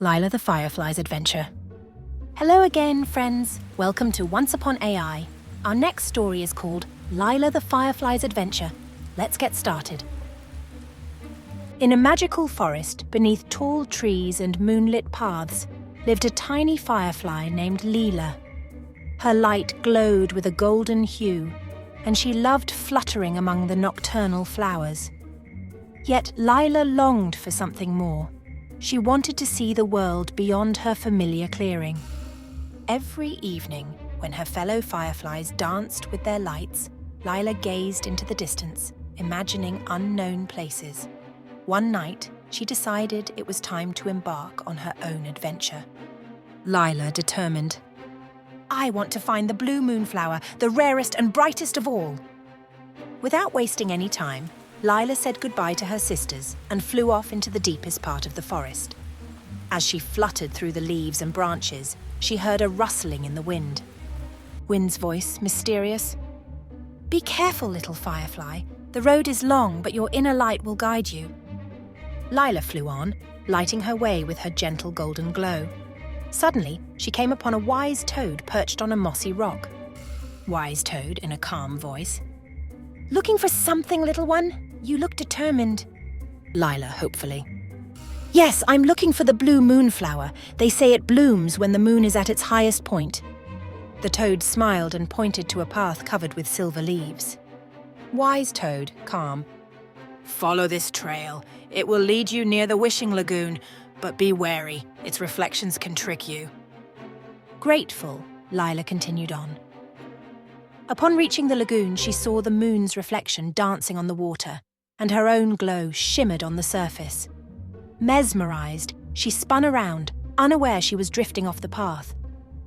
Lila the Firefly's adventure. Hello again, friends. Welcome to Once Upon AI. Our next story is called Lila the Firefly's Adventure. Let's get started. In a magical forest beneath tall trees and moonlit paths lived a tiny firefly named Lila. Her light glowed with a golden hue, and she loved fluttering among the nocturnal flowers. Yet Lila longed for something more. She wanted to see the world beyond her familiar clearing. Every evening, when her fellow fireflies danced with their lights, Lila gazed into the distance, imagining unknown places. One night, she decided it was time to embark on her own adventure. Lila determined. "I want to find the blue moonflower, the rarest and brightest of all." Without wasting any time, Lila said goodbye to her sisters and flew off into the deepest part of the forest. As she fluttered through the leaves and branches, she heard a rustling in the wind. Wind's voice, mysterious. "Be careful, little firefly. The road is long, but your inner light will guide you." Lila flew on, lighting her way with her gentle golden glow. Suddenly, she came upon a wise toad perched on a mossy rock. Wise toad, in a calm voice. "Looking for something, little one? You look determined." Lila, hopefully. "Yes, I'm looking for the blue moonflower. They say it blooms when the moon is at its highest point." The toad smiled and pointed to a path covered with silver leaves. Wise toad, calm. "Follow this trail. It will lead you near the wishing lagoon, but be wary. Its reflections can trick you." Grateful, Lila continued on. Upon reaching the lagoon, she saw the moon's reflection dancing on the water, and her own glow shimmered on the surface. Mesmerized, she spun around, unaware she was drifting off the path.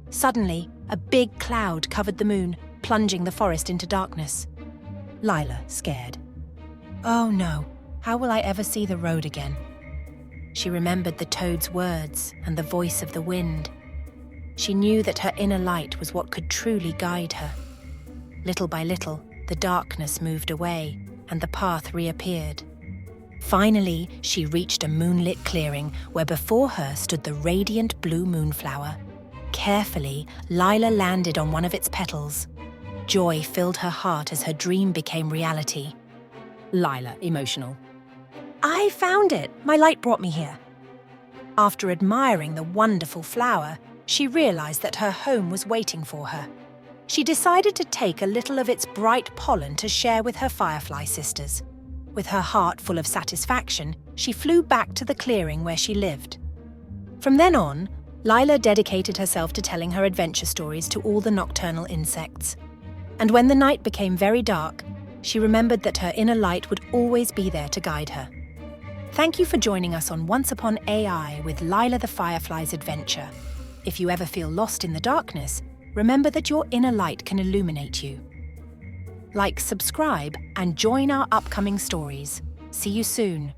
Suddenly, a big cloud covered the moon, plunging the forest into darkness. Lila, scared. "Oh no, how will I ever see the road again?" She remembered the toad's words and the voice of the wind. She knew that her inner light was what could truly guide her. Little by little, the darkness moved away, and the path reappeared. Finally, she reached a moonlit clearing where before her stood the radiant blue moonflower. Carefully, Lila landed on one of its petals. Joy filled her heart as her dream became reality. Lila, emotional. "I found it! My light brought me here." After admiring the wonderful flower, she realized that her home was waiting for her. She decided to take a little of its bright pollen to share with her firefly sisters. With her heart full of satisfaction, she flew back to the clearing where she lived. From then on, Lila dedicated herself to telling her adventure stories to all the nocturnal insects. And when the night became very dark, she remembered that her inner light would always be there to guide her. Thank you for joining us on Once Upon AI with Lila the Firefly's adventure. If you ever feel lost in the darkness, remember that your inner light can illuminate you. Like, subscribe, and join our upcoming stories. See you soon.